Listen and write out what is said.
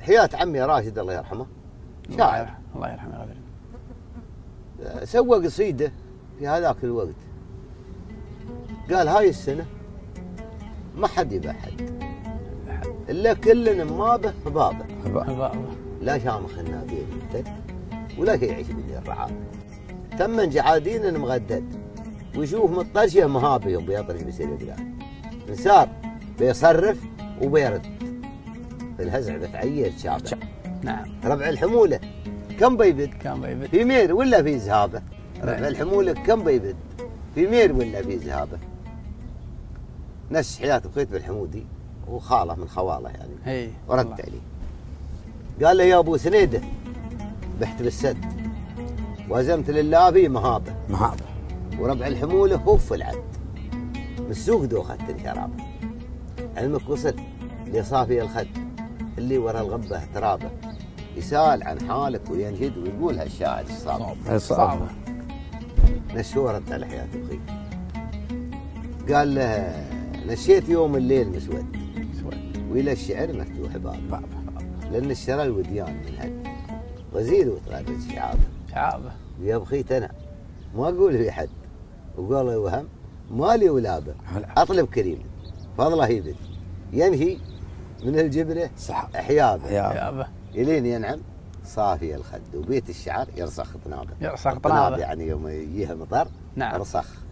حياة عمي راشد الله يرحمه شاعر، الله يرحمه غفر، سوى قصيدة في هذاك الوقت، قال هاي السنة ما حد يبى حد إلا كلنا مابه بابه، لا شامخ النابين يمتد ولا يعيش بالليل رعاه، تم جعادين مغدد ويشوف مطرشه مهابهم بيطرش بيصير بلاد، انسار بيصرف وبيرد في الهزع بتعير شابه. نعم. ربع الحمولة كم بيبد؟ في مير ولا في زهابه؟ ربع الحمولة كم بيبد؟ في مير ولا في زهابه؟ نش حياة بخيت بالحمودي وخاله من خواله يعني، ورد عليه قال له يا ابو سنيده بحت بالسد وازمت لله في مهابه وربع الحموله هف العد من السوق دوخت شرابه، علمك وصل لصافي الخد اللي ورا الغبه ترابه، يسال عن حالك وينشد ويقول هالشاعر الصعبه. نشوه رد على حياة بخيت قال له نشيت يوم الليل مسود وإلى الشعر مفتوح بابه، لأن اشترى الوديان من هد وزيد وتغرد شعابه يا بخيت أنا ما أقول في حد وقال وهم مالي ولابه، أطلب كريم فضله يبد ينهي من الجبلة حيابه يلين ينعم صافي الخد وبيت الشعر يرسخ طنابه يعني يوم يجيها مطر. نعم. يرسخ